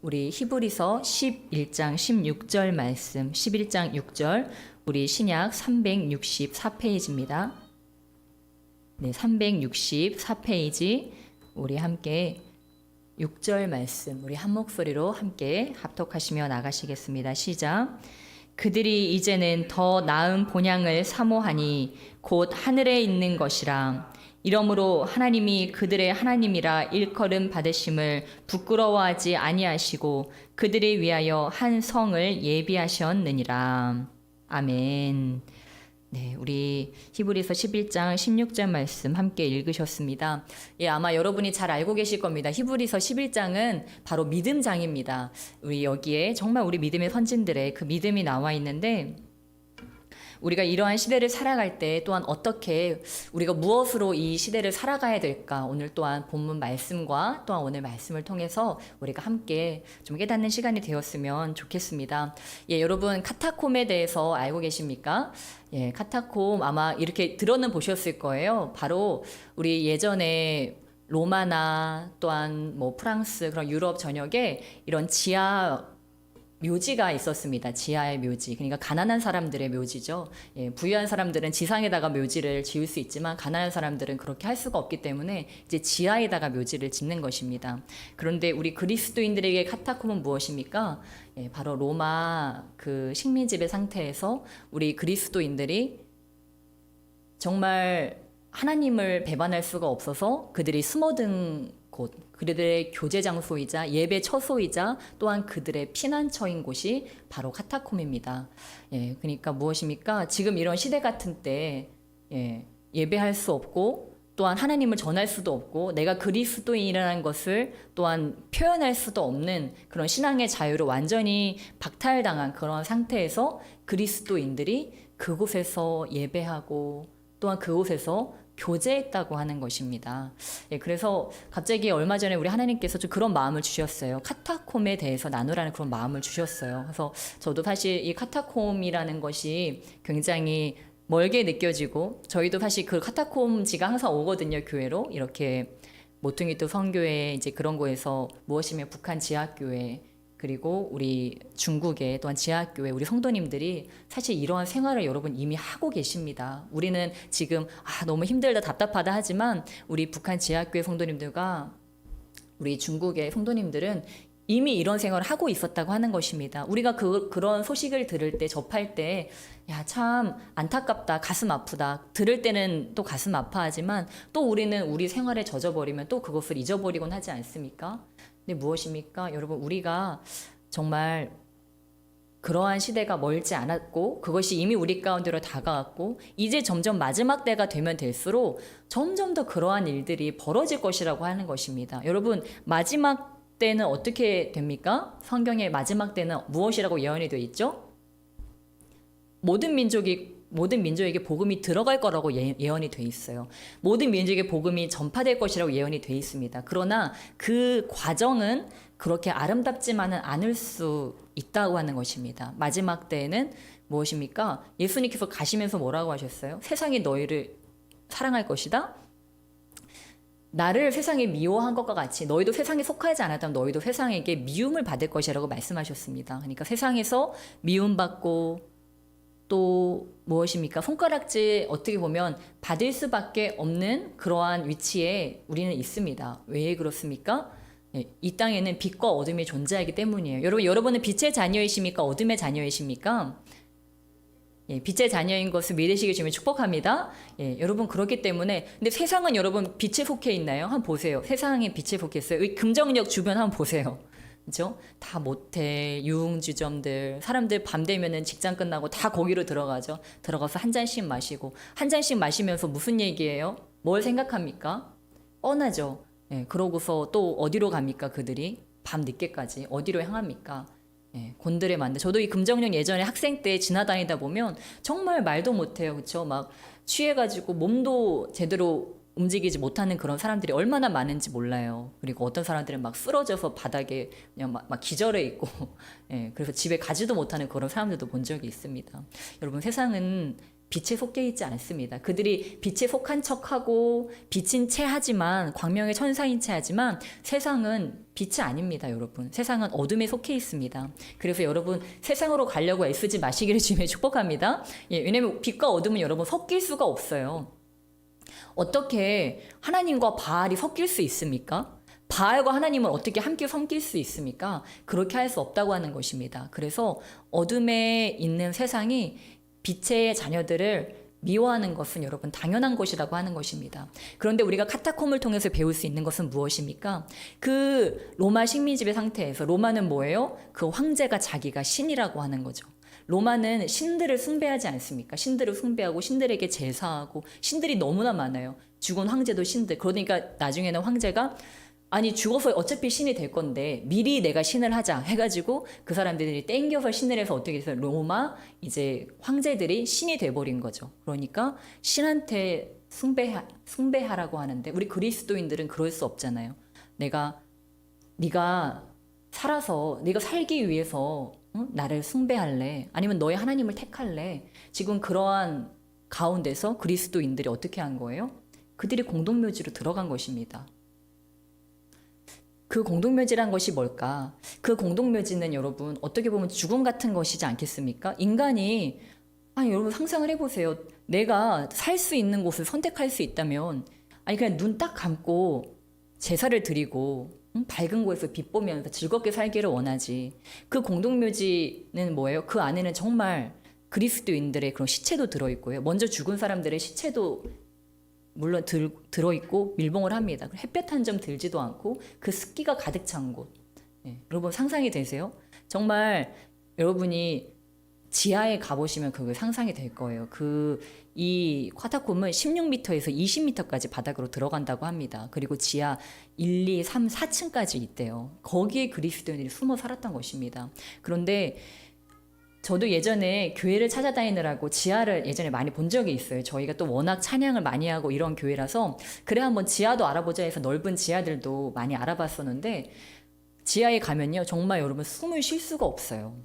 우리 히브리서 11장 16절 말씀, 11장 6절, 우리 신약 364페이지입니다. 네, 364페이지 우리 함께 6절 말씀 우리 한 목소리로 함께 합독하시며 나가시겠습니다. 시작. 그들이 이제는 더 나은 본향을 사모하니 곧 하늘에 있는 것이라. 이러므로 하나님이 그들의 하나님이라 일컬음 받으심을 부끄러워하지 아니하시고 그들을 위하여 한 성을 예비하셨느니라. 아멘. 네, 우리 히브리서 11장 16절 말씀 함께 읽으셨습니다. 예, 아마 여러분이 잘 알고 계실 겁니다. 히브리서 11장은 바로 믿음장입니다. 우리 여기에 정말 우리 믿음의 선진들의 그 믿음이 나와 있는데, 우리가 이러한 시대를 살아갈 때 또한 어떻게 우리가 무엇으로 이 시대를 살아가야 될까, 오늘 또한 본문 말씀과 또한 오늘 말씀을 통해서 우리가 함께 좀 깨닫는 시간이 되었으면 좋겠습니다. 예, 여러분 카타콤에 대해서 알고 계십니까? 예, 카타콤 아마 이렇게 들어는 보셨을 거예요. 바로 우리 예전에 로마나 또한 뭐 프랑스 그런 유럽 전역에 이런 지하 묘지가 있었습니다. 지하의 묘지. 그러니까 가난한 사람들의 묘지죠. 예, 부유한 사람들은 지상에다가 묘지를 지을 수 있지만 가난한 사람들은 그렇게 할 수가 없기 때문에 이제 지하에다가 묘지를 짓는 것입니다. 그런데 우리 그리스도인들에게 카타콤은 무엇입니까? 예, 바로 로마 그 식민지배 상태에서 우리 그리스도인들이 정말 하나님을 배반할 수가 없어서 그들이 숨어든 곳, 그들의 교제 장소이자 예배 처소이자 또한 그들의 피난처인 곳이 바로 카타콤입니다. 예, 그러니까 무엇입니까? 지금 이런 시대 같은 때 예배할 수 없고 또한 하나님을 전할 수도 없고 내가 그리스도인이라는 것을 또한 표현할 수도 없는 그런 신앙의 자유를 완전히 박탈당한 그런 상태에서 그리스도인들이 그곳에서 예배하고 또한 그곳에서 교제했다고 하는 것입니다. 예, 그래서 갑자기 얼마 전에 우리 하나님께서 좀 그런 마음을 주셨어요. 카타콤에 대해서 나누라는 그런 마음을 주셨어요. 그래서 저도 사실 이 카타콤이라는 것이 굉장히 멀게 느껴지고, 저희도 사실 그 카타콤지가 항상 오거든요, 교회로. 이렇게 모퉁이도 성교회 이제 그런 거에서 무엇이면 북한 지하교회, 그리고 우리 중국의 또한 지하교회 우리 성도님들이 사실 이러한 생활을 여러분 이미 하고 계십니다. 우리는 지금 너무 힘들다 답답하다 하지만 우리 북한 지하교회 성도님들과 우리 중국의 성도님들은 이미 이런 생활을 하고 있었다고 하는 것입니다. 우리가 그런 소식을 들을 때, 접할 때, 야, 참 안타깝다, 가슴 아프다. 들을 때는 또 가슴 아파하지만 또 우리는 우리 생활에 젖어버리면 또 그것을 잊어버리곤 하지 않습니까? 근데 무엇입니까? 여러분, 우리가 정말 그러한 시대가 멀지 않았고 그것이 이미 우리 가운데로 다가왔고 이제 점점 마지막 때가 되면 될수록 점점 더 그러한 일들이 벌어질 것이라고 하는 것입니다. 여러분, 마지막 때는 어떻게 됩니까? 성경의 마지막 때는 무엇이라고 예언이 되어 있죠? 모든 민족에게 복음이 들어갈 거라고 예언이 돼 있어요. 모든 민족에게 복음이 전파될 것이라고 예언이 돼 있습니다. 그러나 그 과정은 그렇게 아름답지만은 않을 수 있다고 하는 것입니다. 마지막 때에는 무엇입니까? 예수님께서 가시면서 뭐라고 하셨어요? 세상이 너희를 사랑할 것이다. 나를 세상에 미워한 것과 같이 너희도 세상에 속하지 않았다면 너희도 세상에게 미움을 받을 것이라고 말씀하셨습니다. 그러니까 세상에서 미움받고 또 무엇입니까? 손가락질 어떻게 보면 받을 수밖에 없는 그러한 위치에 우리는 있습니다. 왜 그렇습니까? 이 땅에는 빛과 어둠이 존재하기 때문이에요. 여러분은 빛의 자녀이십니까? 어둠의 자녀이십니까? 빛의 자녀인 것을 믿으시기 주면 축복합니다. 여러분 그렇기 때문에, 근데 세상은 여러분 빛에 속해 있나요? 한번 보세요. 세상에 빛에 속했어요. 이 금정역 주변 한번 보세요. 그죠? 다 모텔, 유흥주점들, 사람들 밤 되면은 직장 끝나고 다 거기로 들어가죠. 들어가서 한 잔씩 마시고, 한 잔씩 마시면서 무슨 얘기예요? 뭘 생각합니까? 뻔하죠. 그러고서 또 어디로 갑니까? 그들이 밤 늦게까지 어디로 향합니까? 곤드레 만데. 저도 이 금정령 예전에 학생 때 지나다니다 보면 정말 말도 못해요. 그쵸? 막 취해가지고 몸도 제대로 움직이지 못하는 그런 사람들이 얼마나 많은지 몰라요. 그리고 어떤 사람들은 막 쓰러져서 바닥에 그냥 막 기절해 있고, 그래서 집에 가지도 못하는 그런 사람들도 본 적이 있습니다. 여러분, 세상은 빛에 속해 있지 않습니다. 그들이 빛에 속한 척하고 빛인 채 하지만, 광명의 천사인 채 하지만 세상은 빛이 아닙니다, 여러분. 세상은 어둠에 속해 있습니다. 그래서 여러분 세상으로 가려고 애쓰지 마시기를 주님의 축복합니다. 예, 왜냐면 빛과 어둠은 여러분 섞일 수가 없어요. 어떻게 하나님과 바알이 섞일 수 있습니까? 바알과 하나님은 어떻게 함께 섞일 수 있습니까? 그렇게 할 수 없다고 하는 것입니다. 그래서 어둠에 있는 세상이 빛의 자녀들을 미워하는 것은 여러분 당연한 것이라고 하는 것입니다. 그런데 우리가 카타콤을 통해서 배울 수 있는 것은 무엇입니까? 그 로마 식민지배 상태에서, 로마는 뭐예요? 그 황제가 자기가 신이라고 하는 거죠. 로마는 신들을 숭배하지 않습니까? 신들을 숭배하고 신들에게 제사하고 신들이 너무나 많아요. 죽은 황제도 신들. 그러니까 나중에는 황제가 아니 죽어서 어차피 신이 될 건데 미리 내가 신을 하자 해가지고 그 사람들이 땡겨서 신을 해서 어떻게 해서 로마 이제 황제들이 신이 돼버린 거죠. 그러니까 신한테 숭배하라고 하는데 우리 그리스도인들은 그럴 수 없잖아요. 네가 살아서 네가 살기 위해서 나를 숭배할래? 아니면 너의 하나님을 택할래? 지금 그러한 가운데서 그리스도인들이 어떻게 한 거예요? 그들이 공동묘지로 들어간 것입니다. 그 공동묘지란 것이 뭘까? 그 공동묘지는 여러분 어떻게 보면 죽음 같은 것이지 않겠습니까? 인간이 아니 여러분 상상을 해보세요. 내가 살 수 있는 곳을 선택할 수 있다면 아니 그냥 눈 딱 감고 제사를 드리고 밝은 곳에서 빛 보면서 즐겁게 살기를 원하지. 그 공동묘지는 뭐예요? 그 안에는 정말 그리스도인들의 그런 시체도 들어있고요. 먼저 죽은 사람들의 시체도 물론 들어있고 밀봉을 합니다. 햇볕 한 점 들지도 않고 그 습기가 가득 찬 곳. 네, 여러분 상상이 되세요? 정말 여러분이 지하에 가보시면 그게 상상이 될 거예요. 이 카타콤은 16m에서 20m까지 바닥으로 들어간다고 합니다. 그리고 지하 1, 2, 3, 4층까지 있대요. 거기에 그리스도인들이 숨어 살았던 것입니다. 그런데 저도 예전에 교회를 찾아다니느라고 지하를 예전에 많이 본 적이 있어요. 저희가 또 워낙 찬양을 많이 하고 이런 교회라서 그래 한번 지하도 알아보자 해서 넓은 지하들도 많이 알아봤었는데 지하에 가면요 정말 여러분 숨을 쉴 수가 없어요.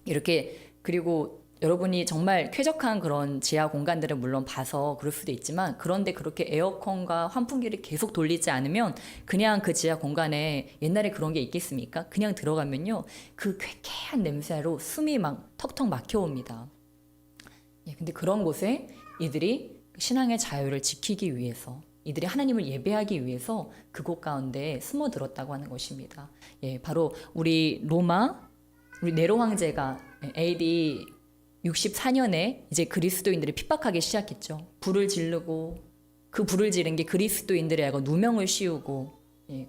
이렇게 그리고 여러분이 정말 쾌적한 그런 지하 공간들을 물론 봐서 그럴 수도 있지만 그런데 그렇게 에어컨과 환풍기를 계속 돌리지 않으면 그냥 그 지하 공간에 옛날에 그런 게 있겠습니까? 그냥 들어가면요 그 쾌쾌한 냄새로 숨이 막 턱턱 막혀옵니다. 예, 근데 그런 곳에 이들이 신앙의 자유를 지키기 위해서 이들이 하나님을 예배하기 위해서 그곳 가운데 숨어들었다고 하는 것입니다. 예, 바로 우리 네로 황제가 AD 64년에 이제 그리스도인들을 핍박하기 시작했죠. 불을 지르고 그 불을 지른 게 그리스도인들의 누명을 씌우고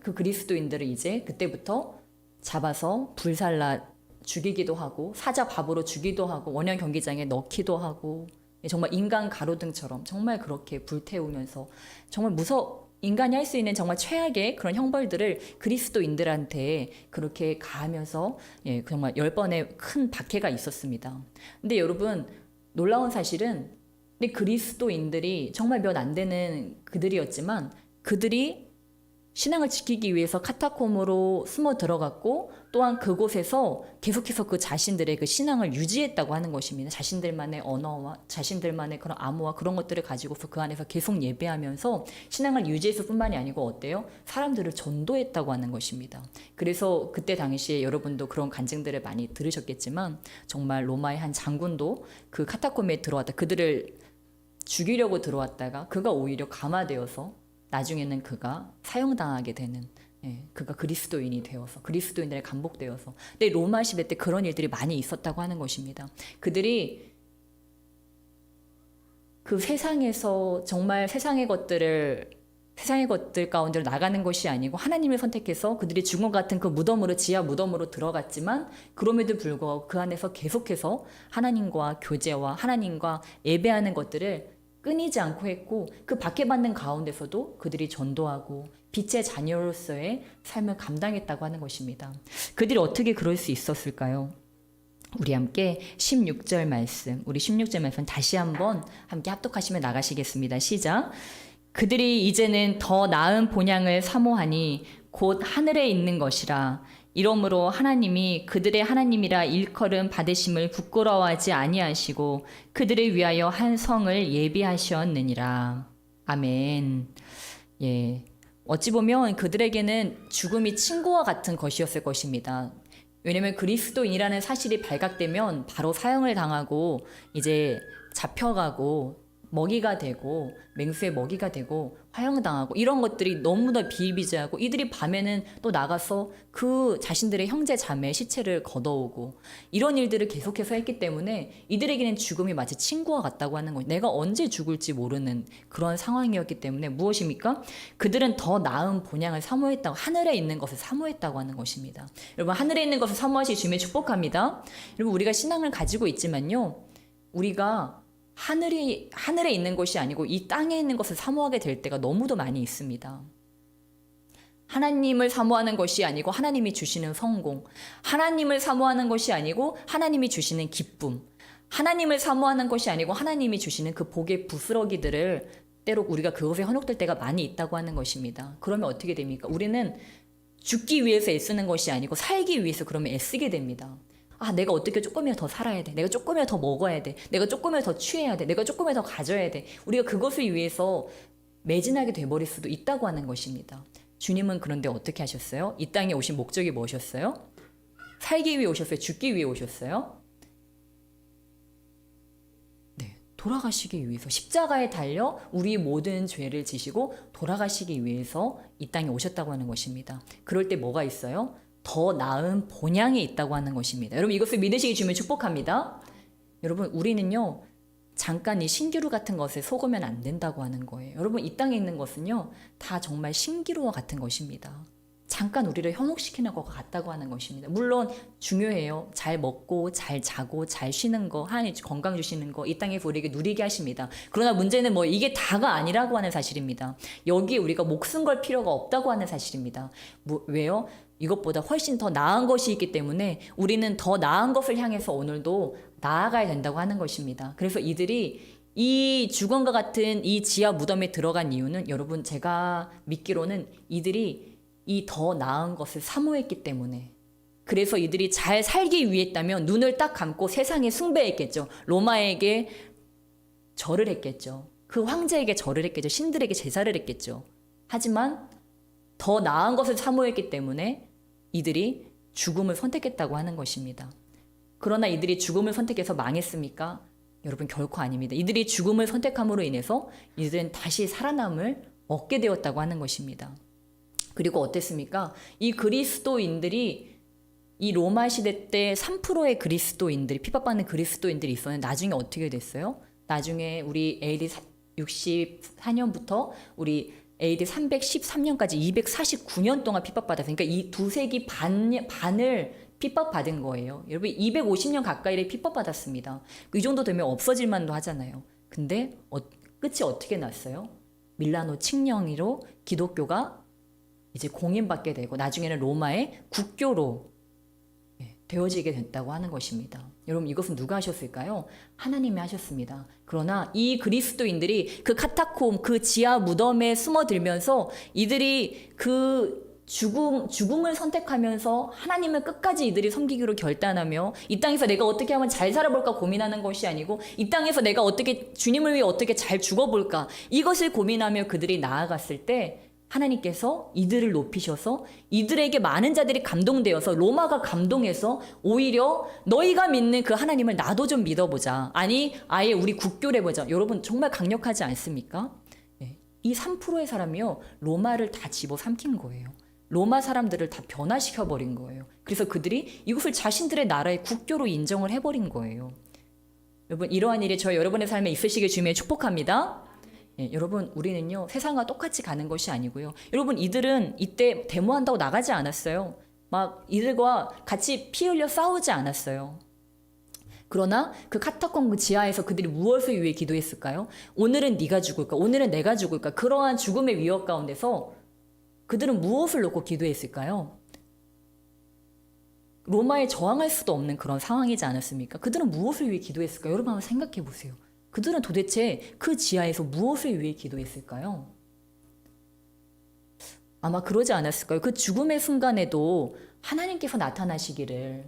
그 그리스도인들을 이제 그때부터 잡아서 불살라 죽이기도 하고 사자 밥으로 주기도 하고 원형 경기장에 넣기도 하고 정말 인간 가로등처럼 정말 그렇게 불태우면서 정말 인간이 할 수 있는 정말 최악의 그런 형벌들을 그리스도인들한테 그렇게 가하면서 정말 10번의 큰 박해가 있었습니다. 근데 여러분 놀라운 사실은 근데 그리스도인들이 정말 몇 안 되는 그들이었지만 그들이 신앙을 지키기 위해서 카타콤으로 숨어 들어갔고 또한 그곳에서 계속해서 그 자신들의 그 신앙을 유지했다고 하는 것입니다. 자신들만의 언어와 자신들만의 그런 암호와 그런 것들을 가지고서 그 안에서 계속 예배하면서 신앙을 유지했을 뿐만이 아니고 어때요? 사람들을 전도했다고 하는 것입니다. 그래서 그때 당시에 여러분도 그런 간증들을 많이 들으셨겠지만 정말 로마의 한 장군도 그 카타콤에 들어왔다 그들을 죽이려고 들어왔다가 그가 오히려 감화되어서 나중에는 그가 사형당하게 되는 그가 그리스도인이 되어서 그리스도인들의 감복되어서 근데 로마 시대 때 그런 일들이 많이 있었다고 하는 것입니다. 그들이 그 세상에서 정말 세상의 것들 가운데로 나가는 것이 아니고 하나님을 선택해서 그들이 죽은 것 같은 그 무덤으로 지하 무덤으로 들어갔지만 그럼에도 불구하고 그 안에서 계속해서 하나님과 교제와 하나님과 예배하는 것들을 끊이지 않고 했고 그 박해받는 가운데서도 그들이 전도하고 빛의 자녀로서의 삶을 감당했다고 하는 것입니다. 그들이 어떻게 그럴 수 있었을까요? 우리 함께 16절 말씀, 우리 16절 말씀 다시 한번 함께 합독하시며 나가시겠습니다. 시작. 그들이 이제는 더 나은 본향을 사모하니 곧 하늘에 있는 것이라 이러므로 하나님이 그들의 하나님이라 일컬음 받으심을 부끄러워하지 아니하시고 그들을 위하여 한 성을 예비하셨느니라. 아멘. 예. 어찌 보면 그들에게는 죽음이 친구와 같은 것이었을 것입니다. 왜냐하면 그리스도인이라는 사실이 발각되면 바로 사형을 당하고 이제 잡혀가고 먹이가 되고 맹수의 먹이가 되고 화형당하고 이런 것들이 너무나 비일비재하고 이들이 밤에는 또 나가서 그 자신들의 형제 자매의 시체를 걷어오고 이런 일들을 계속해서 했기 때문에 이들에게는 죽음이 마치 친구와 같다고 하는 거예요. 내가 언제 죽을지 모르는 그런 상황이었기 때문에 무엇입니까? 그들은 더 나은 본향을 사모했다고, 하늘에 있는 것을 사모했다고 하는 것입니다. 여러분, 하늘에 있는 것을 사모하시 주님의 축복합니다. 여러분, 우리가 신앙을 가지고 있지만요, 우리가 하늘에 있는 것이 아니고 이 땅에 있는 것을 사모하게 될 때가 너무도 많이 있습니다. 하나님을 사모하는 것이 아니고 하나님이 주시는 성공, 하나님을 사모하는 것이 아니고 하나님이 주시는 기쁨, 하나님을 사모하는 것이 아니고 하나님이 주시는 그 복의 부스러기들을 때로 우리가 그것에 현혹될 때가 많이 있다고 하는 것입니다. 그러면 어떻게 됩니까? 우리는 죽기 위해서 애쓰는 것이 아니고 살기 위해서 그러면 애쓰게 됩니다. 아, 내가 어떻게 조금이라도 더 살아야 돼. 내가 조금이라도 더 먹어야 돼. 내가 조금이라도 더 취해야 돼. 내가 조금이라도 더 가져야 돼. 우리가 그것을 위해서 매진하게 돼버릴 수도 있다고 하는 것입니다. 주님은 그런데 어떻게 하셨어요? 이 땅에 오신 목적이 무엇이었어요? 살기 위해 오셨어요? 죽기 위해 오셨어요? 네, 돌아가시기 위해서 십자가에 달려 우리 모든 죄를 지시고 돌아가시기 위해서 이 땅에 오셨다고 하는 것입니다. 그럴 때 뭐가 있어요? 더 나은 본향이 있다고 하는 것입니다. 여러분, 이것을 믿으시기 주면 축복합니다. 여러분, 우리는요, 잠깐 이 신기루 같은 것에 속으면 안 된다고 하는 거예요. 여러분, 이 땅에 있는 것은요, 다 정말 신기루와 같은 것입니다. 잠깐 우리를 현혹시키는 것 같다고 하는 것입니다. 물론 중요해요. 잘 먹고 잘 자고 잘 쉬는 거, 하나님 건강 주시는 거, 이 땅에서 우리에게 누리게 하십니다. 그러나 문제는 뭐 이게 다가 아니라고 하는 사실입니다. 여기에 우리가 목숨 걸 필요가 없다고 하는 사실입니다. 왜요? 이것보다 훨씬 더 나은 것이 있기 때문에 우리는 더 나은 것을 향해서 오늘도 나아가야 된다고 하는 것입니다. 그래서 이들이 이 죽음과 같은 이 지하 무덤에 들어간 이유는, 여러분, 제가 믿기로는 이들이 이 더 나은 것을 사모했기 때문에, 그래서 이들이 잘 살기 위해 했다면 눈을 딱 감고 세상에 숭배했겠죠. 로마에게 절을 했겠죠. 그 황제에게 절을 했겠죠. 신들에게 제사를 했겠죠. 하지만 더 나은 것을 사모했기 때문에 이들이 죽음을 선택했다고 하는 것입니다. 그러나 이들이 죽음을 선택해서 망했습니까? 여러분, 결코 아닙니다. 이들이 죽음을 선택함으로 인해서 이들은 다시 살아남을 얻게 되었다고 하는 것입니다. 그리고 어땠습니까? 이 그리스도인들이 이 로마 시대 때 3%의 그리스도인들이, 핍박받는 그리스도인들이 있었는데 나중에 어떻게 됐어요? 나중에 우리 AD 64년부터 우리 AD 313년까지 249년 동안 핍박받았어요. 그러니까 이 두세기 반을 핍박받은 거예요. 여러분, 250년 가까이를 핍박받았습니다. 이 정도 되면 없어질 만도 하잖아요. 근데 끝이 어떻게 났어요? 밀라노 칙령으로 기독교가 이제 공인받게 되고 나중에는 로마의 국교로 되어지게 됐다고 하는 것입니다. 여러분, 이것은 누가 하셨을까요? 하나님이 하셨습니다. 그러나 이 그리스도인들이 그 카타콤, 그 지하 무덤에 숨어들면서 이들이 그 죽음을 선택하면서 하나님을 끝까지 이들이 섬기기로 결단하며 이 땅에서 내가 어떻게 하면 잘 살아볼까 고민하는 것이 아니고 이 땅에서 내가 어떻게 주님을 위해 어떻게 잘 죽어볼까, 이것을 고민하며 그들이 나아갔을 때 하나님께서 이들을 높이셔서 이들에게 많은 자들이 감동되어서 로마가 감동해서 오히려 너희가 믿는 그 하나님을 나도 좀 믿어보자. 아니, 아예 우리 국교를 해보자. 여러분, 정말 강력하지 않습니까? 이 3%의 사람이요, 로마를 다 집어삼킨 거예요. 로마 사람들을 다 변화시켜버린 거예요. 그래서 그들이 이것을 자신들의 나라의 국교로 인정을 해버린 거예요. 여러분, 이러한 일이 저희 여러분의 삶에 있으시길 주님의 축복합니다. 여러분, 우리는요, 세상과 똑같이 가는 것이 아니고요. 여러분, 이들은 이때 데모한다고 나가지 않았어요. 막 이들과 같이 피 흘려 싸우지 않았어요. 그러나 그 카타콤 지하에서 그들이 무엇을 위해 기도했을까요? 오늘은 네가 죽을까? 오늘은 내가 죽을까? 그러한 죽음의 위협 가운데서 그들은 무엇을 놓고 기도했을까요? 로마에 저항할 수도 없는 그런 상황이지 않았습니까? 그들은 무엇을 위해 기도했을까요? 여러분, 한번 생각해 보세요. 그들은 도대체 그 지하에서 무엇을 위해 기도했을까요? 아마 그러지 않았을까요? 그 죽음의 순간에도 하나님께서 나타나시기를,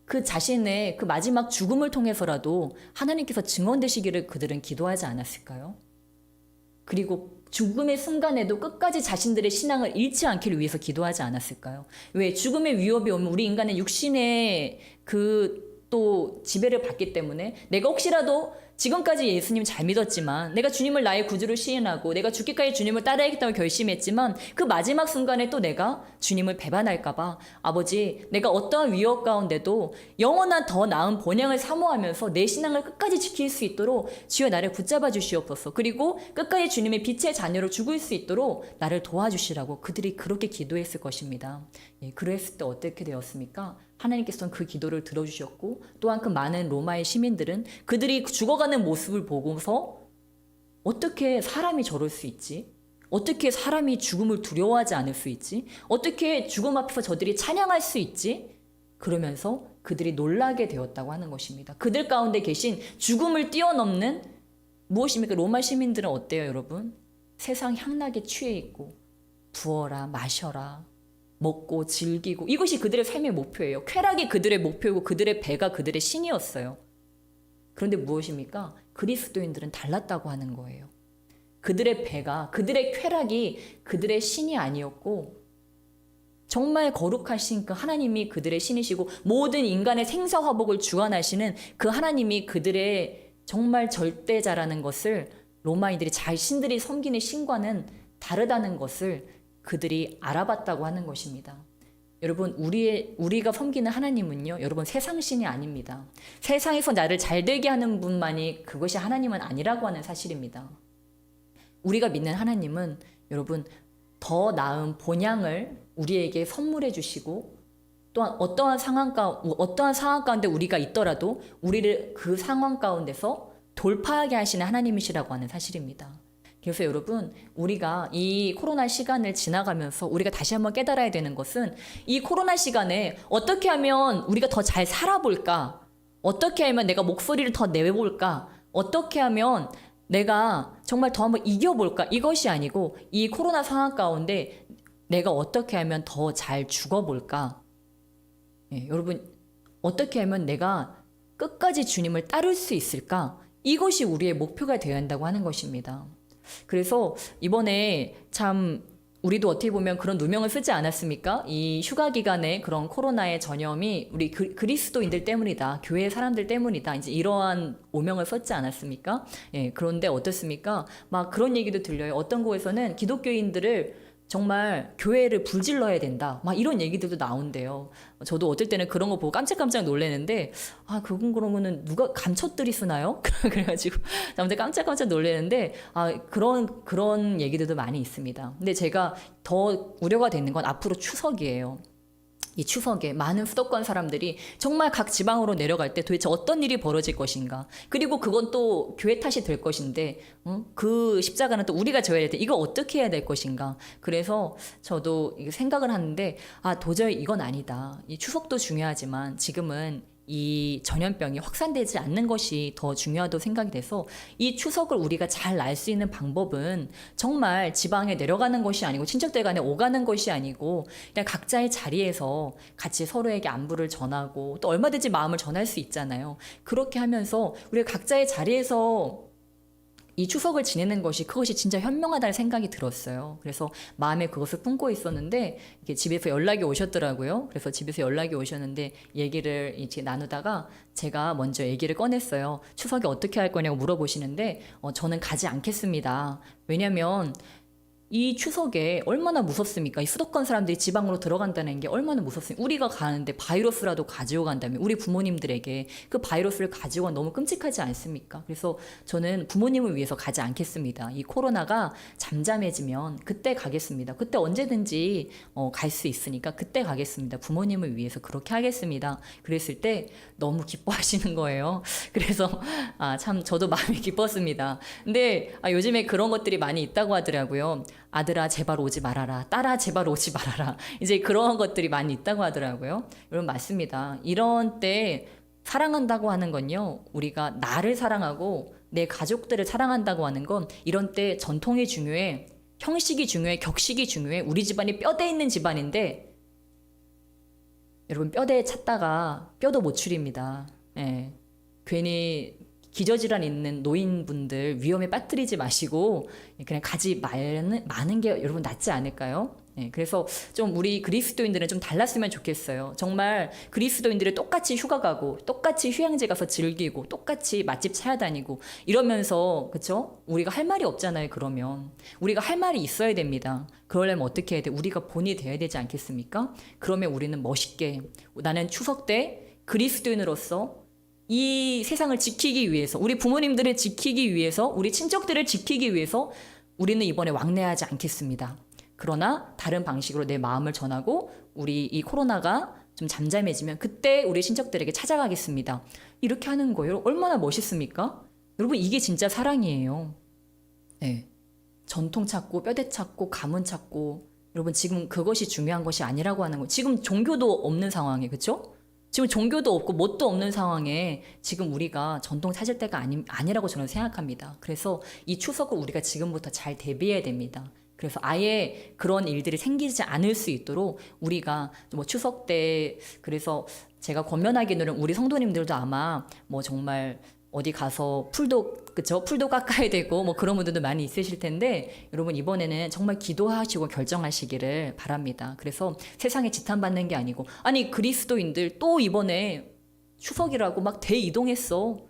그 자신의 그 마지막 죽음을 통해서라도 하나님께서 증언되시기를 그들은 기도하지 않았을까요? 그리고 죽음의 순간에도 끝까지 자신들의 신앙을 잃지 않기를 위해서 기도하지 않았을까요? 왜? 죽음의 위협이 오면 우리 인간의 육신의 그 또 지배를 받기 때문에 내가 혹시라도 지금까지 예수님 잘 믿었지만, 내가 주님을 나의 구주로 시인하고 내가 죽기까지 주님을 따라야겠다고 결심했지만, 그 마지막 순간에 또 내가 주님을 배반할까봐, 아버지, 내가 어떠한 위협 가운데도 영원한 더 나은 본향을 사모하면서 내 신앙을 끝까지 지킬 수 있도록 주여 나를 붙잡아 주시옵소서. 그리고 끝까지 주님의 빛의 자녀로 죽을 수 있도록 나를 도와주시라고 그들이 그렇게 기도했을 것입니다. 그랬을 때 어떻게 되었습니까? 하나님께서는 그 기도를 들어주셨고, 또한 그 많은 로마의 시민들은 그들이 죽어가는 모습을 보고서 어떻게 사람이 저럴 수 있지? 어떻게 사람이 죽음을 두려워하지 않을 수 있지? 어떻게 죽음 앞에서 저들이 찬양할 수 있지? 그러면서 그들이 놀라게 되었다고 하는 것입니다. 그들 가운데 계신 죽음을 뛰어넘는 무엇입니까? 로마 시민들은 어때요, 여러분? 세상 향락에 취해 있고 부어라, 마셔라, 먹고 즐기고, 이것이 그들의 삶의 목표예요. 쾌락이 그들의 목표이고 그들의 배가 그들의 신이었어요. 그런데 무엇입니까? 그리스도인들은 달랐다고 하는 거예요. 그들의 배가, 그들의 쾌락이 그들의 신이 아니었고, 정말 거룩하신 그 하나님이 그들의 신이시고 모든 인간의 생사화복을 주관하시는 그 하나님이 그들의 정말 절대자라는 것을 로마인들이 자신들이 섬기는 신과는 다르다는 것을 그들이 알아봤다고 하는 것입니다. 여러분, 우리가 섬기는 하나님은요, 여러분, 세상신이 아닙니다. 세상에서 나를 잘되게 하는 분만이 그것이 하나님은 아니라고 하는 사실입니다. 우리가 믿는 하나님은 여러분, 더 나은 본향을 우리에게 선물해 주시고, 또한 어떠한 상황 가운데 우리가 있더라도 우리를 그 상황 가운데서 돌파하게 하시는 하나님이시라고 하는 사실입니다. 그래서 여러분, 우리가 이 코로나 시간을 지나가면서 우리가 다시 한번 깨달아야 되는 것은, 이 코로나 시간에 어떻게 하면 우리가 더 잘 살아볼까? 어떻게 하면 내가 목소리를 더 내볼까? 어떻게 하면 내가 정말 더 한번 이겨볼까? 이것이 아니고, 이 코로나 상황 가운데 내가 어떻게 하면 더 잘 죽어볼까? 여러분, 어떻게 하면 내가 끝까지 주님을 따를 수 있을까? 이것이 우리의 목표가 되어야 한다고 하는 것입니다. 그래서 이번에 참 우리도 어떻게 보면 그런 누명을 쓰지 않았습니까? 이 휴가 기간에 그런 코로나의 전염이 우리 그리스도인들 때문이다, 교회 사람들 때문이다, 이제 이러한 오명을 썼지 않았습니까? 그런데 어떻습니까? 막 그런 얘기도 들려요. 어떤 곳에서는 기독교인들을 정말 교회를 불질러야 된다, 막 이런 얘기들도 나온대요. 저도 어떨 때는 그런 거 보고 깜짝깜짝 놀래는데, 그런 거는 누가 감췄들이 쓰나요? 그래가지고 아무튼 깜짝깜짝 놀래는데, 그런 얘기들도 많이 있습니다. 근데 제가 더 우려가 되는 건 앞으로 추석이에요. 이 추석에 많은 수도권 사람들이 정말 각 지방으로 내려갈 때 도대체 어떤 일이 벌어질 것인가. 그리고 그건 또 교회 탓이 될 것인데, 그 십자가는 또 우리가 져야 될 때 이거 어떻게 해야 될 것인가. 그래서 저도 생각을 하는데, 도저히 이건 아니다. 이 추석도 중요하지만 지금은 이 전염병이 확산되지 않는 것이 더 중요하다고 생각이 돼서, 이 추석을 우리가 잘 날 수 있는 방법은 정말 지방에 내려가는 것이 아니고 친척들 간에 오가는 것이 아니고 그냥 각자의 자리에서 같이 서로에게 안부를 전하고, 또 얼마든지 마음을 전할 수 있잖아요. 그렇게 하면서 우리가 각자의 자리에서 이 추석을 지내는 것이, 그것이 진짜 현명하다는 생각이 들었어요. 그래서 마음에 그것을 품고 있었는데, 이렇게 집에서 연락이 오셨더라고요. 그래서 집에서 연락이 오셨는데 얘기를 이제 나누다가 제가 먼저 얘기를 꺼냈어요. 추석에 어떻게 할 거냐고 물어보시는데, 저는 가지 않겠습니다. 왜냐면 이 추석에 얼마나 무섭습니까? 이 수도권 사람들이 지방으로 들어간다는 게 얼마나 무섭습니까? 우리가 가는데 바이러스라도 가지고 간다면 우리 부모님들에게 그 바이러스를 가지고 간 너무 끔찍하지 않습니까? 그래서 저는 부모님을 위해서 가지 않겠습니다. 이 코로나가 잠잠해지면 그때 가겠습니다. 그때 언제든지 갈 수 있으니까 그때 가겠습니다. 부모님을 위해서 그렇게 하겠습니다. 그랬을 때 너무 기뻐하시는 거예요. 그래서 참 저도 마음이 기뻤습니다. 근데 요즘에 그런 것들이 많이 있다고 하더라고요. 아들아 제발 오지 말아라, 딸아 제발 오지 말아라, 이제 그런 것들이 많이 있다고 하더라고요. 여러분, 맞습니다. 이런 때 사랑한다고 하는 건요, 우리가 나를 사랑하고 내 가족들을 사랑한다고 하는 건 이런 때 전통이 중요해. 형식이 중요해, 격식이 중요해. 우리 집안이 뼈대 있는 집안인데 여러분 뼈대 찾다가 뼈도 못 추립니다. 예. 괜히 기저질환 있는 노인분들 위험에 빠뜨리지 마시고 그냥 가지 많은 게 여러분 낫지 않을까요? 네, 그래서 좀 우리 그리스도인들은 좀 달랐으면 좋겠어요. 정말 그리스도인들이 똑같이 휴가 가고 똑같이 휴양지 가서 즐기고 똑같이 맛집 찾아다니고 이러면서 그쵸? 우리가 할 말이 없잖아요. 그러면 우리가 할 말이 있어야 됩니다. 그러려면 어떻게 해야 돼? 우리가 본이 돼야 되지 않겠습니까? 그러면 우리는 멋있게 나는 추석 때 그리스도인으로서 이 세상을 지키기 위해서 우리 부모님들을 지키기 위해서 우리 친척들을 지키기 위해서 우리는 이번에 왕래하지 않겠습니다. 그러나 다른 방식으로 내 마음을 전하고 우리 이 코로나가 좀 잠잠해지면 그때 우리 친척들에게 찾아가겠습니다. 이렇게 하는 거예요. 얼마나 멋있습니까? 여러분 이게 진짜 사랑이에요. 네. 전통 찾고 뼈대 찾고 가문 찾고 여러분 지금 그것이 중요한 것이 아니라고 하는 거예요. 지금 종교도 없는 상황에 그렇죠? 지금 종교도 없고 뭣도 없는 상황에 지금 우리가 전통 찾을 때가 아니라고 저는 생각합니다. 그래서 이 추석을 우리가 지금부터 잘 대비해야 됩니다. 그래서 아예 그런 일들이 생기지 않을 수 있도록 우리가 뭐 추석 때 그래서 제가 권면하기는 우리 성도님들도 아마 뭐 정말 어디 가서 풀도 깎아야 되고 뭐 그런 분들도 많이 있으실 텐데 여러분 이번에는 정말 기도하시고 결정하시기를 바랍니다. 그래서 세상에 지탄받는 게 아니고 아니 그리스도인들 또 이번에 추석이라고 막 대이동했어.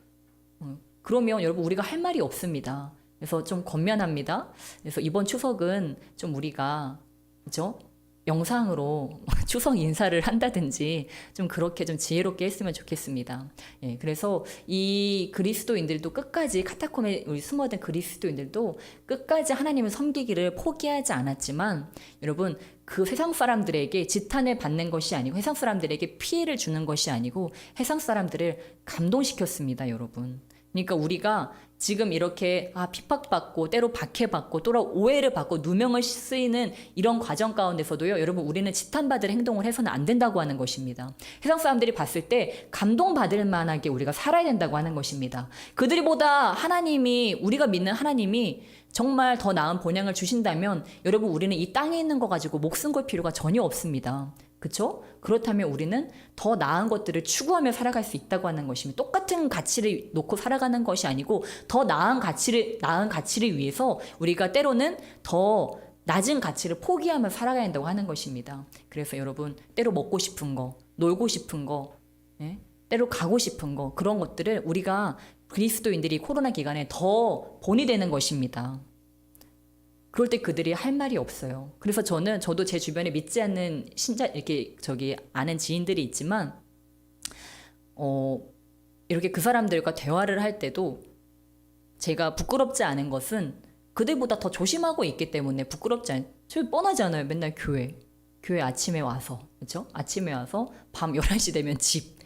그러면 여러분 우리가 할 말이 없습니다. 그래서 좀 권면합니다. 그래서 이번 추석은 좀 우리가 그죠? 영상으로 추석 인사를 한다든지 좀 그렇게 좀 지혜롭게 했으면 좋겠습니다. 예, 그래서 이 그리스도인들도 끝까지 카타콤에 우리 숨어든 그리스도인들도 끝까지 하나님을 섬기기를 포기하지 않았지만 여러분 그 세상 사람들에게 지탄을 받는 것이 아니고 세상 사람들에게 피해를 주는 것이 아니고 세상 사람들을 감동시켰습니다, 여러분. 그러니까 우리가 지금 이렇게 핍박받고 때로 박해받고 또 오해를 받고 누명을 쓰이는 이런 과정 가운데서도요 여러분 우리는 지탄받을 행동을 해서는 안 된다고 하는 것입니다. 세상 사람들이 봤을 때 감동받을 만하게 우리가 살아야 된다고 하는 것입니다. 그들보다 하나님이 우리가 믿는 하나님이 정말 더 나은 본향을 주신다면 여러분 우리는 이 땅에 있는 거 가지고 목숨 걸 필요가 전혀 없습니다. 그렇죠? 그렇다면 우리는 더 나은 것들을 추구하며 살아갈 수 있다고 하는 것입니다. 똑같은 가치를 놓고 살아가는 것이 아니고 더 나은 가치를 위해서 우리가 때로는 더 낮은 가치를 포기하며 살아가야 한다고 하는 것입니다. 그래서 여러분 때로 먹고 싶은 거, 놀고 싶은 거, 때로 가고 싶은 거 그런 것들을 우리가 그리스도인들이 코로나 기간에 더 본이 되는 것입니다. 그럴 때 그들이 할 말이 없어요. 그래서 저도 제 주변에 믿지 않는 이렇게 아는 지인들이 있지만, 이렇게 그 사람들과 대화를 할 때도 제가 부끄럽지 않은 것은 그들보다 더 조심하고 있기 때문에 저 뻔하잖아요. 맨날 교회 아침에 와서, 그렇죠? 아침에 와서 밤 11시 되면 집.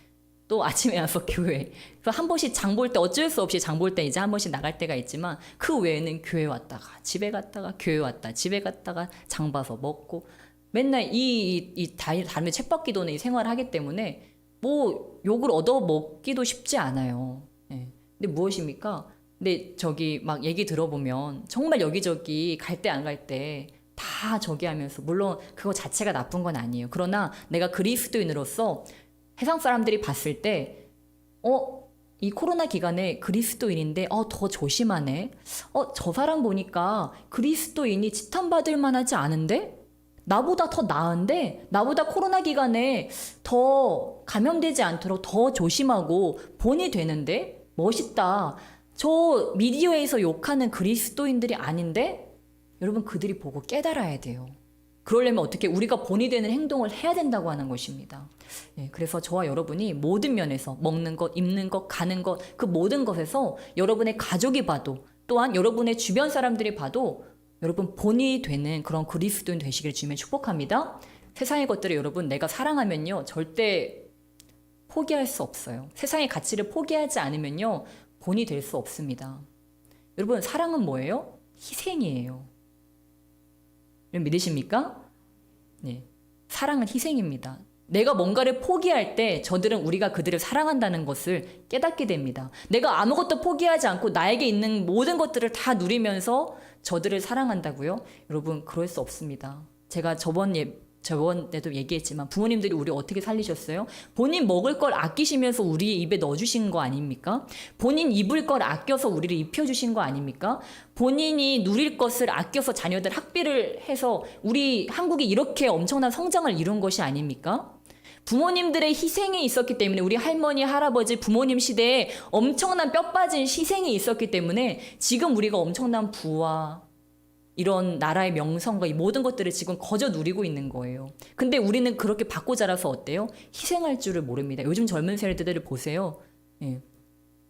또 아침에 와서 교회. 그래서 한 번씩 장 볼 때 어쩔 수 없이 장 볼 때 이제 한 번씩 나갈 때가 있지만 그 외에는 교회 왔다가 집에 갔다가 교회 왔다 집에 갔다가 장 봐서 먹고 맨날 이 다름에 쳇바퀴 도는 이 생활을 하기 때문에 뭐 욕을 얻어 먹기도 쉽지 않아요. 예. 근데 무엇입니까? 근데 막 얘기 들어보면 정말 여기저기 갈 때 안 갈 때 다 하면서 물론 그거 자체가 나쁜 건 아니에요. 그러나 내가 그리스도인으로서 세상 사람들이 봤을 때, 이 코로나 기간에 그리스도인인데, 더 조심하네. 저 사람 보니까 그리스도인이 지탄받을 만하지 않은데? 나보다 더 나은데? 나보다 코로나 기간에 더 감염되지 않도록 더 조심하고 본이 되는데? 멋있다. 저 미디어에서 욕하는 그리스도인들이 아닌데? 여러분, 그들이 보고 깨달아야 돼요. 그러려면 어떻게 우리가 본이 되는 행동을 해야 된다고 하는 것입니다. 그래서 저와 여러분이 모든 면에서 먹는 것, 입는 것, 가는 것, 그 모든 것에서 여러분의 가족이 봐도 또한 여러분의 주변 사람들이 봐도 여러분 본이 되는 그런 그리스도인 되시길 주님의 축복합니다. 세상의 것들을 여러분 내가 사랑하면요 절대 포기할 수 없어요. 세상의 가치를 포기하지 않으면요 본이 될 수 없습니다. 여러분 사랑은 뭐예요? 희생이에요. 믿으십니까? 네. 사랑은 희생입니다. 내가 뭔가를 포기할 때 우리가 그들을 사랑한다는 것을 깨닫게 됩니다. 내가 아무것도 포기하지 않고 나에게 있는 모든 것들을 다 누리면서 저들을 사랑한다고요? 여러분, 그럴 수 없습니다. 제가 저번에도 얘기했지만 부모님들이 우리 어떻게 살리셨어요? 본인 먹을 걸 아끼시면서 우리 입에 넣어주신 거 아닙니까? 본인 입을 걸 아껴서 우리를 입혀주신 거 아닙니까? 본인이 누릴 것을 아껴서 자녀들 학비를 해서 우리 한국이 이렇게 엄청난 성장을 이룬 것이 아닙니까? 부모님들의 희생이 있었기 때문에 우리 할머니, 할아버지, 부모님 시대에 엄청난 뼈 빠진 희생이 있었기 때문에 지금 우리가 엄청난 부와 이런 나라의 명성과 이 모든 것들을 지금 거저 누리고 있는 거예요. 근데 우리는 그렇게 받고 자라서 어때요? 희생할 줄을 모릅니다. 요즘 젊은 세대들을 보세요. 예.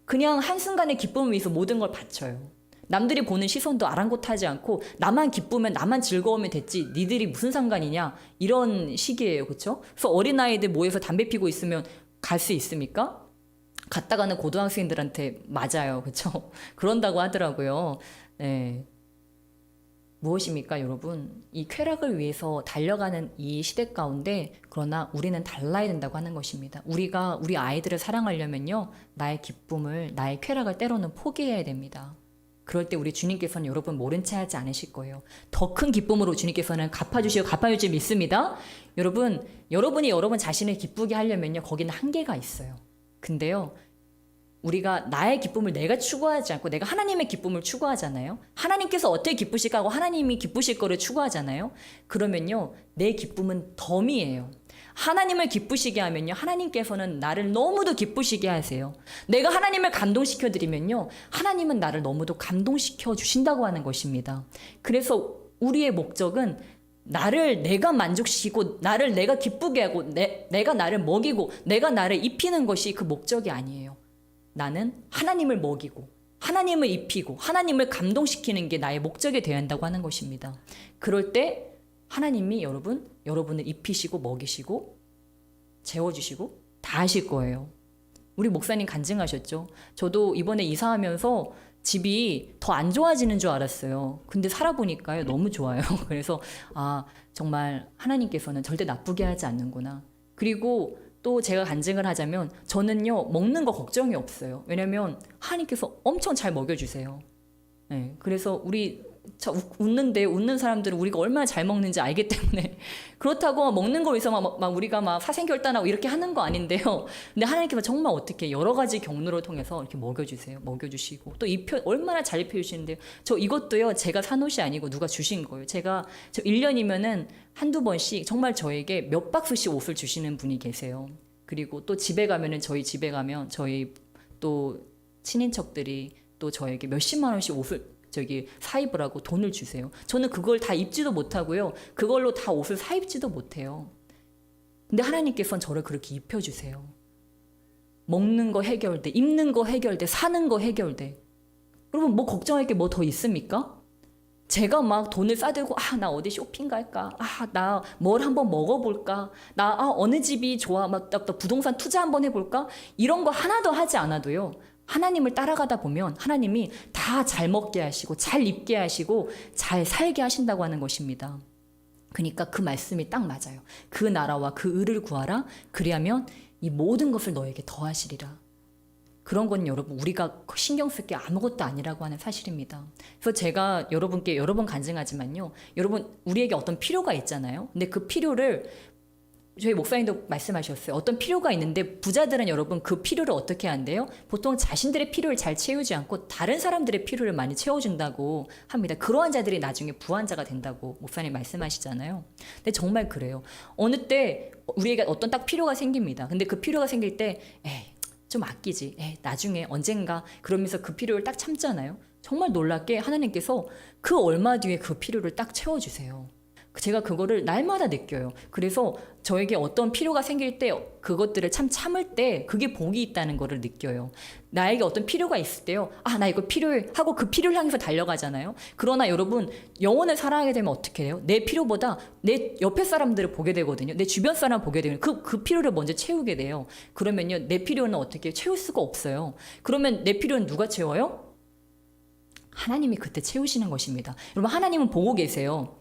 그냥 한순간의 기쁨을 위해서 모든 걸 바쳐요. 남들이 보는 시선도 아랑곳하지 않고 나만 기쁘면 나만 즐거우면 됐지 니들이 무슨 상관이냐 이런 시기예요. 그렇죠? 그래서 어린아이들 모여서 담배 피고 있으면 갈 수 있습니까? 갔다가는 고등학생들한테 맞아요. 그렇죠? 그런다고 하더라고요. 네. 무엇입니까, 여러분? 이 쾌락을 위해서 달려가는 이 시대 가운데 그러나 우리는 달라야 된다고 하는 것입니다. 우리가 우리 아이들을 사랑하려면요. 나의 기쁨을, 나의 쾌락을 때로는 포기해야 됩니다. 그럴 때 우리 주님께서는 여러분 모른 채 하지 않으실 거예요. 더 큰 기쁨으로 주님께서는 갚아주실 믿습니다. 여러분이 여러분 자신을 기쁘게 하려면요. 거기는 한계가 있어요. 근데요. 우리가 나의 기쁨을 내가 추구하지 않고 내가 하나님의 기쁨을 추구하잖아요. 하나님께서 어떻게 기쁘실까 하고 하나님이 기쁘실 거를 추구하잖아요. 그러면요. 내 기쁨은 덤이에요. 하나님을 기쁘시게 하면요. 하나님께서는 나를 너무도 기쁘시게 하세요. 내가 하나님을 감동시켜 드리면요. 하나님은 나를 너무도 감동시켜 주신다고 하는 것입니다. 그래서 우리의 목적은 나를 내가 만족시키고 나를 내가 기쁘게 하고 내가 나를 먹이고 내가 나를 입히는 것이 그 목적이 아니에요. 나는 하나님을 먹이고 하나님을 입히고 하나님을 감동시키는 게 나의 목적이 되어야 한다고 하는 것입니다. 그럴 때 하나님이 여러분을 입히시고 먹이시고 재워주시고 다 하실 거예요. 우리 목사님 간증하셨죠. 저도 이번에 이사하면서 집이 더 안 좋아지는 줄 알았어요. 근데 살아보니까요 너무 좋아요. 그래서 정말 하나님께서는 절대 나쁘게 하지 않는구나. 그리고 또 제가 간증을 하자면 저는요 먹는 거 걱정이 없어요. 왜냐면 하나님께서 엄청 잘 먹여주세요. 네, 그래서 웃는 사람들은 우리가 얼마나 잘 먹는지 알기 때문에 그렇다고 먹는 걸 위해서 막 우리가 막 사생결단하고 이렇게 하는 거 아닌데요. 근데 하나님께서 정말 어떻게 여러 가지 경로를 통해서 이렇게 먹여주시고 또 얼마나 잘 입혀주시는데요. 저 이것도요 제가 산 옷이 아니고 누가 주신 거예요. 저 1년이면은 한두 번씩 정말 저에게 몇 박스씩 옷을 주시는 분이 계세요. 그리고 또 저희 집에 가면 저희 또 친인척들이 또 저에게 몇십만 원씩 옷을 사입으라고 돈을 주세요. 저는 그걸 다 입지도 못하고요. 그걸로 다 옷을 사입지도 못해요. 근데 하나님께서는 저를 그렇게 입혀주세요. 먹는 거 해결돼, 입는 거 해결돼, 사는 거 해결돼. 여러분 뭐 걱정할 게 뭐 더 있습니까? 제가 막 돈을 싸들고 나 어디 쇼핑 갈까? 나 뭘 한번 먹어볼까? 나 어느 집이 좋아? 막 부동산 투자 한번 해볼까? 이런 거 하나도 하지 않아도요. 하나님을 따라가다 보면 하나님이 다 잘 먹게 하시고 잘 입게 하시고 잘 살게 하신다고 하는 것입니다. 그러니까 그 말씀이 딱 맞아요. 그 나라와 그 의를 구하라. 그리하면 이 모든 것을 너에게 더하시리라. 그런 건 여러분 우리가 신경 쓸 게 아무것도 아니라고 하는 사실입니다. 그래서 제가 여러분께 여러 번 간증하지만요. 여러분 우리에게 어떤 필요가 있잖아요. 근데 그 필요를 저희 목사님도 말씀하셨어요. 어떤 필요가 있는데 부자들은 여러분 그 필요를 어떻게 한대요? 보통 자신들의 필요를 잘 채우지 않고 다른 사람들의 필요를 많이 채워준다고 합니다. 그러한 자들이 나중에 부한 자가 된다고 목사님 말씀하시잖아요. 근데 정말 그래요. 어느 때 우리에게 어떤 딱 필요가 생깁니다. 근데 그 필요가 생길 때 좀 아끼지. 나중에 언젠가 그러면서 그 필요를 딱 참잖아요. 정말 놀랍게 하나님께서 그 얼마 뒤에 그 필요를 딱 채워주세요. 제가 그거를 날마다 느껴요. 그래서 저에게 어떤 필요가 생길 때 그것들을 참을 때 그게 복이 있다는 거를 느껴요. 나에게 어떤 필요가 있을 때요. 나 이거 필요해 하고 그 필요를 향해서 달려가잖아요. 그러나 여러분 영혼을 사랑하게 되면 어떻게 해요? 내 필요보다 내 옆에 사람들을 보게 되거든요. 내 주변 사람을 보게 되면 그 필요를 먼저 채우게 돼요. 그러면요 내 필요는 어떻게 채울 수가 없어요. 그러면 내 필요는 누가 채워요? 하나님이 그때 채우시는 것입니다. 여러분 하나님은 보고 계세요.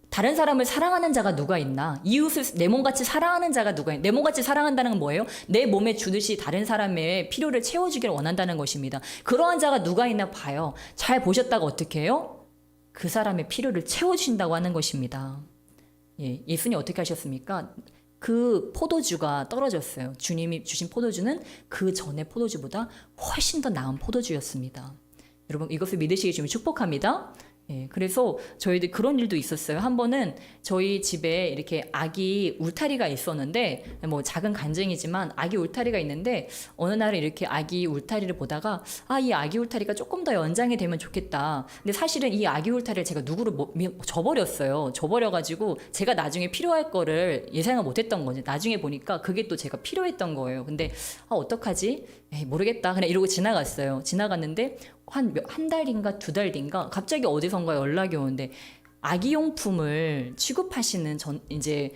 다른 사람을 사랑하는 자가 누가 있나? 이웃을 내 몸같이 사랑하는 자가 누가 있나? 내 몸같이 사랑한다는 건 뭐예요? 내 몸에 주듯이 다른 사람의 필요를 채워주기를 원한다는 것입니다. 그러한 자가 누가 있나 봐요. 잘 보셨다가 어떻게 해요? 그 사람의 필요를 채워주신다고 하는 것입니다. 예, 예수님 어떻게 하셨습니까? 그 포도주가 떨어졌어요. 주님이 주신 포도주는 그 전의 포도주보다 훨씬 더 나은 포도주였습니다. 여러분 이것을 믿으시기 좀 축복합니다. 예, 그래서 저희들 그런 일도 있었어요. 한 번은 저희 집에 이렇게 아기 울타리가 있었는데, 뭐 작은 간증이지만 아기 울타리가 있는데, 어느 날은 이렇게 아기 울타리를 보다가, 이 아기 울타리가 조금 더 연장이 되면 좋겠다. 근데 사실은 이 아기 울타리를 제가 누구로 줘버렸어요. 줘버려가지고 제가 나중에 필요할 거를 예상을 못했던 거지. 나중에 보니까 그게 또 제가 필요했던 거예요. 근데 어떡하지? 에이, 모르겠다. 그냥 이러고 지나갔어요. 지나갔는데 한 달인가 두 달 뒤인가 갑자기 어디선가 연락이 오는데 아기용품을 취급하시는 이제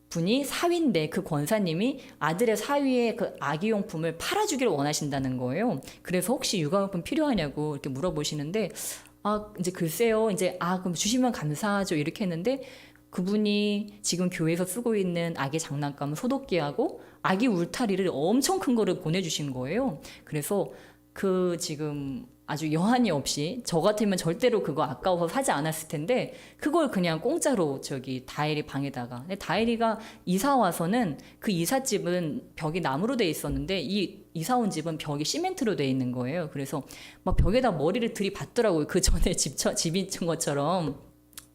분이 사위인데 그 권사님이 아들의 사위의 그 아기용품을 팔아주기를 원하신다는 거예요. 그래서 혹시 육아용품 필요하냐고 이렇게 물어보시는데 이제 글쎄요. 이제 그럼 주시면 감사하죠. 이렇게 했는데 그분이 지금 교회에서 쓰고 있는 아기 장난감 소독기하고 아기 울타리를 엄청 큰 거를 보내주신 거예요. 그래서 그 지금 아주 여한이 없이 저 같으면 절대로 그거 아까워서 사지 않았을 텐데 그걸 그냥 공짜로 저기 다혜리 방에다가. 근데 다혜리가 이사 와서는 그 이삿집은 벽이 나무로 돼 있었는데 이 이사 온 집은 벽이 시멘트로 돼 있는 거예요. 그래서 막 벽에다 머리를 들이받더라고요. 그 전에 집인 것처럼.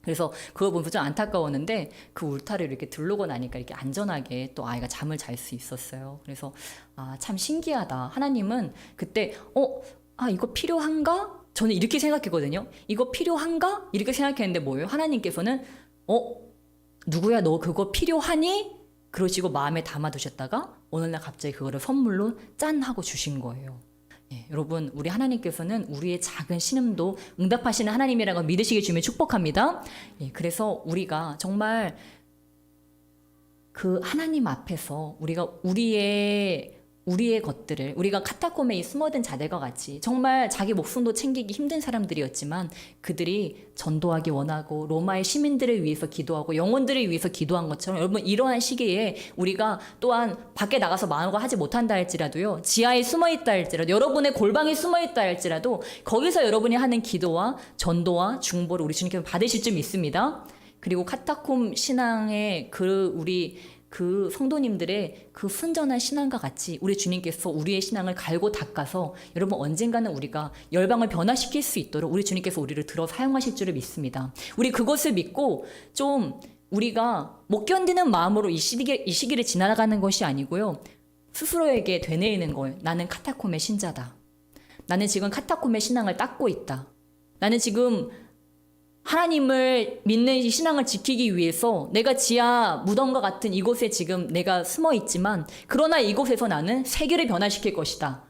그래서 그거 보면서 좀 안타까웠는데 그 울타리를 이렇게 들르고 나니까 이렇게 안전하게 또 아이가 잠을 잘 수 있었어요. 그래서 참 신기하다. 하나님은 그때 이거 필요한가? 저는 이렇게 생각했거든요. 이거 필요한가? 이렇게 생각했는데 뭐예요? 하나님께서는 누구야 너 그거 필요하니? 그러시고 마음에 담아두셨다가 어느 날 갑자기 그거를 선물로 짠 하고 주신 거예요. 예, 여러분 우리 하나님께서는 우리의 작은 신음도 응답하시는 하나님이라는 걸 믿으시게 주면 축복합니다. 예, 그래서 우리가 정말 그 하나님 앞에서 우리가 우리의 것들을 우리가 카타콤에 숨어든 자들과 같이 정말 자기 목숨도 챙기기 힘든 사람들이었지만 그들이 전도하기 원하고 로마의 시민들을 위해서 기도하고 영혼들을 위해서 기도한 것처럼 여러분 이러한 시기에 우리가 또한 밖에 나가서 마음과 하지 못한다 할지라도요 지하에 숨어있다 할지라도 여러분의 골방에 숨어있다 할지라도 거기서 여러분이 하는 기도와 전도와 중보를 우리 주님께서 받으실 줄 믿습니다. 그리고 카타콤 신앙의 우리 성도님들의 그 순전한 신앙과 같이 우리 주님께서 우리의 신앙을 갈고 닦아서 여러분 언젠가는 우리가 열방을 변화시킬 수 있도록 우리 주님께서 우리를 들어 사용하실 줄을 믿습니다. 우리 그것을 믿고 좀 우리가 못 견디는 마음으로 이 시기를 지나가는 것이 아니고요. 스스로에게 되뇌이는 거예요. 나는 카타콤의 신자다. 나는 지금 카타콤의 신앙을 닦고 있다. 나는 지금 하나님을 믿는 이 신앙을 지키기 위해서 내가 지하 무덤과 같은 이곳에 지금 내가 숨어 있지만 그러나 이곳에서 나는 세계를 변화시킬 것이다.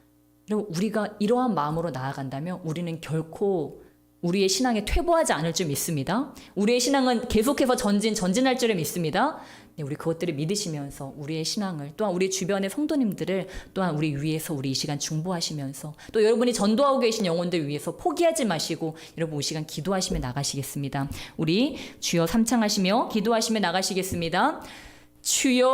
그리고 우리가 이러한 마음으로 나아간다면 우리는 결코 우리의 신앙에 퇴보하지 않을 줄 믿습니다. 우리의 신앙은 계속해서 전진할 줄을 믿습니다. 네, 우리 그것들을 믿으시면서 우리의 신앙을 또한 우리 주변의 성도님들을 또한 우리 위해서 우리 이 시간 중보하시면서 또 여러분이 전도하고 계신 영혼들 위해서 포기하지 마시고 여러분 이 시간 기도하시며 나가시겠습니다. 우리 주여 삼창하시며 기도하시며 나가시겠습니다. 주여